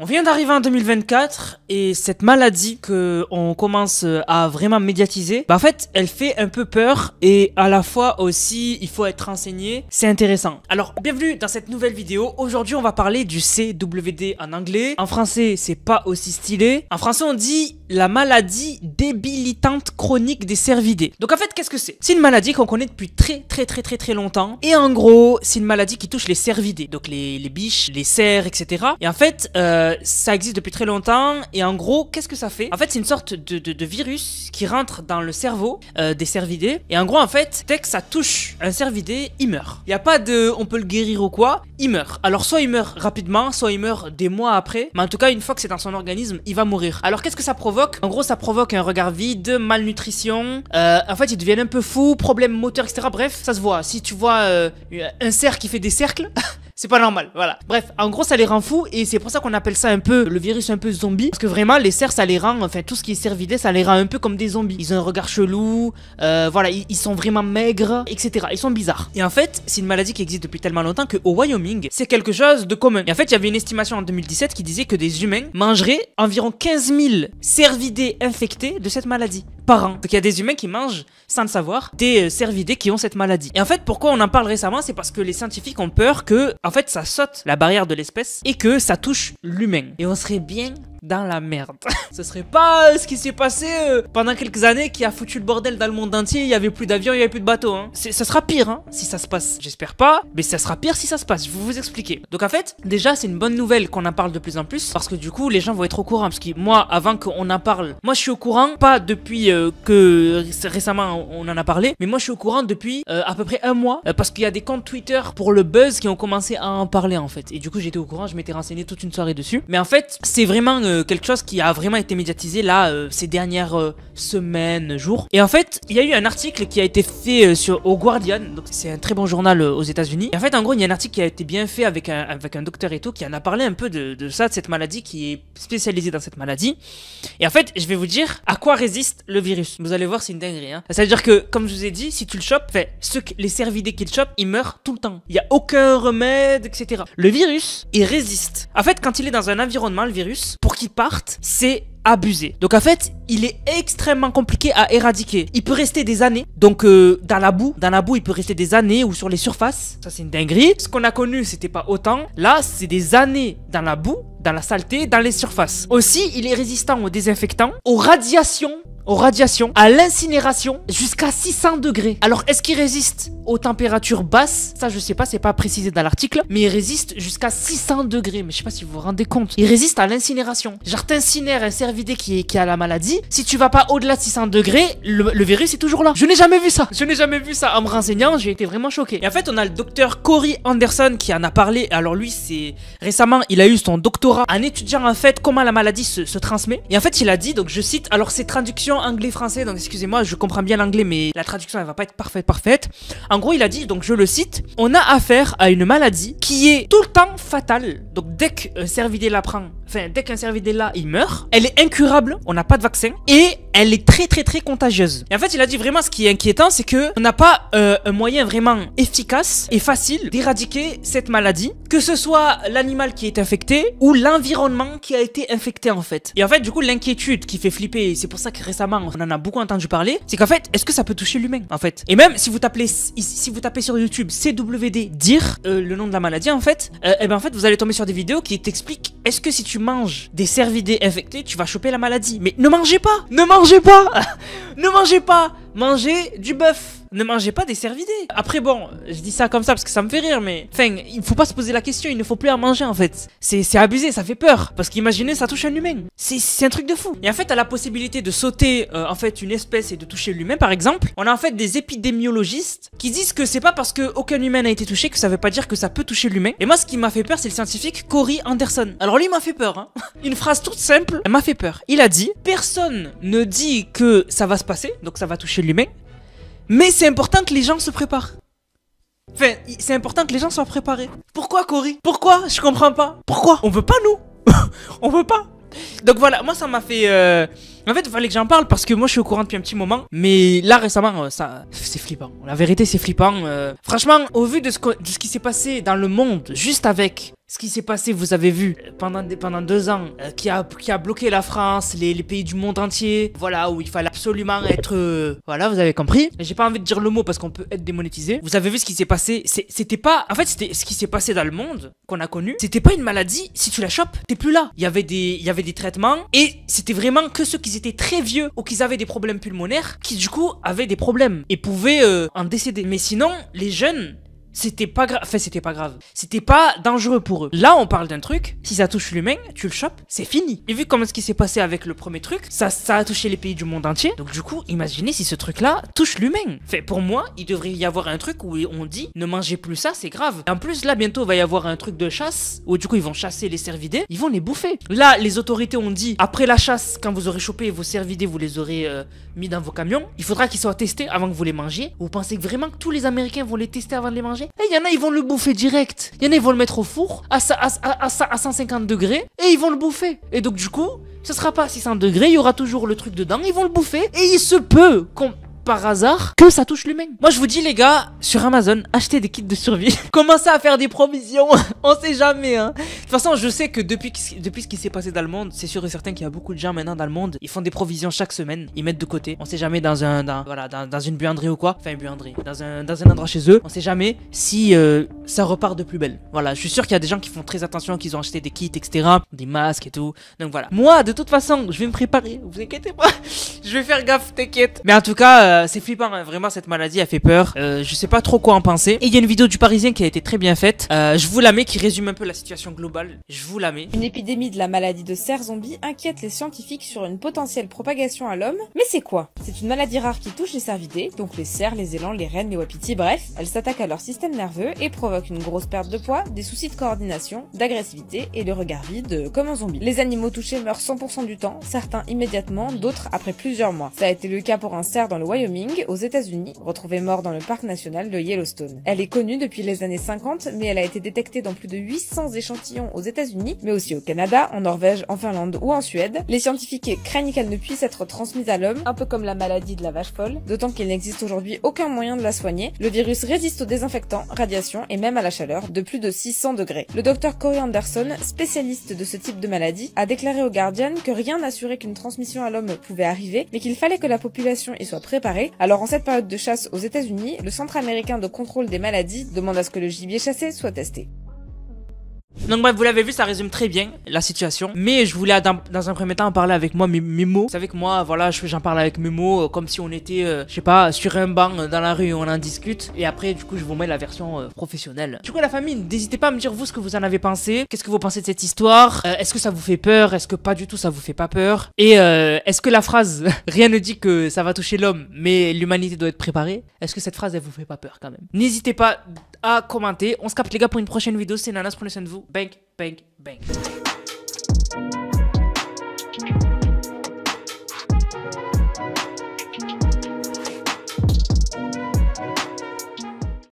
On vient d'arriver en 2024 et cette maladie que on commence à vraiment médiatiser, en fait, elle fait un peu peur et à la fois aussi, il faut être renseigné. C'est intéressant. Alors, bienvenue dans cette nouvelle vidéo. Aujourd'hui, on va parler du CWD en anglais. En français, c'est pas aussi stylé. En français, on dit la maladie débilitante chronique des cervidés. Donc en fait, qu'est-ce que c'est? C'est une maladie qu'on connaît depuis très longtemps. Et en gros, c'est une maladie qui touche les cervidés. Donc les biches, les cerfs, etc. Et en fait, ça existe depuis très longtemps et en gros, qu'est-ce que ça fait? En fait, c'est une sorte de virus qui rentre dans le cerveau des cervidés et en gros, en fait, dès que ça touche un cervidé, il meurt. Il n'y a pas de on peut le guérir ou quoi, il meurt. Alors soit il meurt rapidement, soit il meurt des mois après, mais en tout cas, une fois que c'est dans son organisme, il va mourir. Alors qu'est-ce que ça provoque? En gros, ça provoque un regard vide, malnutrition, en fait, ils deviennent un peu fous, problèmes moteurs, etc. Bref, ça se voit. Si tu vois un cerf qui fait des cercles... c'est pas normal, voilà. Bref, en gros, ça les rend fous et c'est pour ça qu'on appelle ça un peu le virus un peu zombie. Parce que vraiment, les cerfs, ça les rend, enfin, tout ce qui est cervidé, ça les rend un peu comme des zombies. Ils ont un regard chelou, voilà, ils sont vraiment maigres, etc. Ils sont bizarres. Et en fait, c'est une maladie qui existe depuis tellement longtemps qu'au Wyoming, c'est quelque chose de commun. Et en fait, il y avait une estimation en 2017 qui disait que des humains mangeraient environ 15 000 cervidés infectés de cette maladie par an. Donc il y a des humains qui mangent, sans le savoir, des cervidés qui ont cette maladie. Et en fait, pourquoi on en parle récemment? C'est parce que les scientifiques ont peur que, en fait, ça saute la barrière de l'espèce et que ça touche l'humain. Et on serait bien dans la merde. Ce serait pas ce qui s'est passé pendant quelques années qui a foutu le bordel dans le monde entier. Il y avait plus d'avions, il y avait plus de bateaux. Hein. Ça sera pire hein, si ça se passe. J'espère pas, mais ça sera pire si ça se passe. Je vais vous expliquer. Donc en fait, déjà c'est une bonne nouvelle qu'on en parle de plus en plus parce que du coup les gens vont être au courant. Parce que moi, avant qu'on en parle, moi je suis au courant, pas depuis que récemment on en a parlé, mais moi je suis au courant depuis à peu près un mois parce qu'il y a des comptes Twitter pour le buzz qui ont commencé à en parler en fait. Et du coup j'étais au courant, je m'étais renseigné toute une soirée dessus. Mais en fait, c'est vraiment quelque chose qui a vraiment été médiatisé là ces dernières semaines, jours. Et en fait, il y a eu un article qui a été fait au Guardian, donc c'est un très bon journal aux États-Unis. Et en fait, en gros, il y a un article qui a été bien fait avec un docteur et tout, qui en a parlé un peu de ça, de cette maladie, qui est spécialisée dans cette maladie. Et en fait, je vais vous dire à quoi résiste le virus. Vous allez voir, c'est une dinguerie. Hein. C'est-à-dire que, comme je vous ai dit, si tu le chopes, les cervidés qui le chopent, ils meurent tout le temps. Il n'y a aucun remède, etc. Le virus, il résiste. En fait, quand il est dans un environnement, le virus, pour qu'il parte, c'est abusé. Donc en fait, il est extrêmement compliqué à éradiquer. Il peut rester des années. Donc dans la boue, il peut rester des années ou sur les surfaces. Ça c'est une dinguerie. Ce qu'on a connu, c'était pas autant. Là, c'est des années dans la boue, dans la saleté, dans les surfaces. Aussi, il est résistant aux désinfectants, aux radiations, à l'incinération, jusqu'à 600 degrés. Alors, est-ce qu'il résiste aux températures basses? Ça, je sais pas, c'est pas précisé dans l'article, mais il résiste jusqu'à 600 degrés. Mais je sais pas si vous vous rendez compte. Il résiste à l'incinération. Genre, t'incínères un cervidé qui a la maladie. Si tu vas pas au-delà de 600 degrés, le virus est toujours là. Je n'ai jamais vu ça. En me renseignant, j'ai été vraiment choqué. Et en fait, on a le docteur Corey Anderson qui en a parlé. Alors lui, c'est récemment, il a eu son doctorat en étudiant en fait comment la maladie se transmet. Et en fait, il a dit, donc je cite, alors c'est traduction anglais-français, donc excusez-moi, je comprends bien l'anglais, mais la traduction, elle va pas être parfaite. En gros, il a dit, donc je le cite, on a affaire à une maladie qui est tout le temps fatale. Donc dès qu'un cervidé la prend, dès qu'un cervidé là, il meurt, elle est incurable, on n'a pas de vaccin, et elle est très contagieuse. Et en fait, il a dit vraiment ce qui est inquiétant, c'est que on n'a pas un moyen vraiment efficace et facile d'éradiquer cette maladie, que ce soit l'animal qui est infecté ou l'environnement qui a été infecté en fait. Et en fait, du coup, l'inquiétude qui fait flipper, et c'est pour ça que récemment, on en a beaucoup entendu parler, c'est qu'en fait, est-ce que ça peut toucher l'humain en fait? Et même si vous tapez sur YouTube CWD dire le nom de la maladie en fait, et ben en fait, vous allez tomber sur des vidéos qui t'expliquent est-ce que si tu manges des cervidés infectés, tu vas choper la maladie. Mais ne mangez pas. Mangez du bœuf. Ne mangez pas des cervidés. Après bon, je dis ça comme ça parce que ça me fait rire, mais il faut pas se poser la question, il ne faut plus en manger en fait. C'est abusé, ça fait peur. Parce qu'imaginez, ça touche un humain. C'est un truc de fou. Et en fait, à la possibilité de sauter en fait une espèce et de toucher l'humain par exemple, on a en fait des épidémiologistes qui disent que c'est pas parce qu'aucun humain n'a été touché que ça veut pas dire que ça peut toucher l'humain. Et moi, ce qui m'a fait peur, c'est le scientifique Corey Anderson. Alors lui, il m'a fait peur. Hein. Une phrase toute simple, elle m'a fait peur. Il a dit, personne ne dit que ça va se passer, donc ça va toucher l'humain. Mais c'est important que les gens se préparent. C'est important que les gens soient préparés. Pourquoi, Corey? Pourquoi? Je comprends pas. Pourquoi? On veut pas, nous. On veut pas. Donc voilà, moi ça m'a fait... En fait, il fallait que j'en parle parce que moi je suis au courant depuis un petit moment. Mais là récemment, ça c'est flippant. La vérité, c'est flippant. Franchement, au vu de ce qui s'est passé dans le monde, juste avec Ce qui s'est passé, vous avez vu, pendant 2 ans, qui a bloqué la France, les pays du monde entier, voilà, où il fallait absolument être... voilà, vous avez compris. J'ai pas envie de dire le mot parce qu'on peut être démonétisé. Vous avez vu ce qui s'est passé, c'était pas... En fait, c'était ce qui s'est passé dans le monde, qu'on a connu. C'était pas une maladie, si tu la chopes, t'es plus là. Il y avait des traitements, et c'était vraiment que ceux qui étaient très vieux ou qui avaient des problèmes pulmonaires, qui du coup avaient des problèmes, et pouvaient en décéder. Mais sinon, les jeunes... C'était pas grave, enfin c'était pas grave, c'était pas dangereux pour eux. Là on parle d'un truc, si ça touche l'humain, tu le chopes, c'est fini. Et vu comment ce qui s'est passé avec le premier truc, ça a touché les pays du monde entier. Donc du coup, imaginez si ce truc là touche l'humain. Enfin pour moi, il devrait y avoir un truc où on dit ne mangez plus ça, c'est grave. En plus là bientôt il va y avoir un truc de chasse, où du coup ils vont chasser les cervidés, ils vont les bouffer. Là les autorités ont dit, après la chasse, quand vous aurez chopé vos cervidés, vous les aurez mis dans vos camions, il faudra qu'ils soient testés avant que vous les mangiez. Vous pensez vraiment que tous les Américains vont les tester avant de les manger? Et il y en a, ils vont le bouffer direct. Il y en a, ils vont le mettre au four à 150 degrés et ils vont le bouffer. Et donc du coup, ce sera pas à 600 degrés, il y aura toujours le truc dedans, ils vont le bouffer. Et il se peut qu'on... par hasard que ça touche l'humain. Moi je vous dis les gars, sur Amazon, achetez des kits de survie. Commencez à faire des provisions. On sait jamais hein. De toute façon je sais que depuis ce qui s'est passé dans le monde, c'est sûr et certain qu'il y a beaucoup de gens maintenant dans le monde, ils font des provisions chaque semaine, ils mettent de côté. On sait jamais dans une buanderie ou quoi. Enfin une buanderie, dans un endroit chez eux. On sait jamais si ça repart de plus belle. Voilà, je suis sûr qu'il y a des gens qui font très attention, qu'ils ont acheté des kits, etc. Des masques et tout. Donc voilà. Moi de toute façon, je vais me préparer, vous inquiétez pas. Je vais faire gaffe, t'inquiète. Mais en tout cas, c'est flippant, hein. Vraiment cette maladie a fait peur. Je sais pas trop quoi en penser. Et il y a une vidéo du Parisien qui a été très bien faite. Je vous la mets, qui résume un peu la situation globale. Je vous la mets. Une épidémie de la maladie de cerf zombie inquiète les scientifiques sur une potentielle propagation à l'homme. Mais c'est quoi? C'est une maladie rare qui touche les cervidés, donc les cerfs, les élans, les rennes, les wapitis, bref. Elle s'attaque à leur système nerveux et provoque une grosse perte de poids, des soucis de coordination, d'agressivité et le regard vide comme un zombie. Les animaux touchés meurent 100% du temps, certains immédiatement, d'autres après plusieurs mois. Ça a été le cas pour un cerf dans le Wyoming, aux États-Unis, retrouvé mort dans le parc national de Yellowstone. Elle est connue depuis les années 50, mais elle a été détectée dans plus de 800 échantillons aux États-Unis, mais aussi au Canada, en Norvège, en Finlande ou en Suède. Les scientifiques craignent qu'elle ne puisse être transmise à l'homme, un peu comme la maladie de la vache folle, d'autant qu'il n'existe aujourd'hui aucun moyen de la soigner. Le virus résiste aux désinfectants, radiations et même à la chaleur de plus de 600 degrés. Le docteur Corey Anderson, spécialiste de ce type de maladie, a déclaré au Guardian que rien n'assurait qu'une transmission à l'homme pouvait arriver, mais qu'il fallait que la population y soit préparée. Alors en cette période de chasse aux États-Unis, le Centre américain de contrôle des maladies demande à ce que le gibier chassé soit testé. Donc bref, vous l'avez vu, ça résume très bien la situation. Mais je voulais dans un premier temps en parler avec moi, mes mots. Vous savez que moi, voilà, j'en parle avec mes mots comme si on était, je sais pas, sur un banc dans la rue et on en discute. Et après, du coup, je vous mets la version professionnelle. Du coup, la famille, n'hésitez pas à me dire vous ce que vous en avez pensé. Qu'est-ce que vous pensez de cette histoire? Est-ce que ça vous fait peur? Est-ce que pas du tout ça vous fait pas peur? Et est-ce que la phrase rien ne dit que ça va toucher l'homme, mais l'humanité doit être préparée? Est-ce que cette phrase, elle vous fait pas peur quand même? N'hésitez pas à commenter. On se capte les gars pour une prochaine vidéo. C'est Nanas, prenez soin de vous. Bang, bang, bang.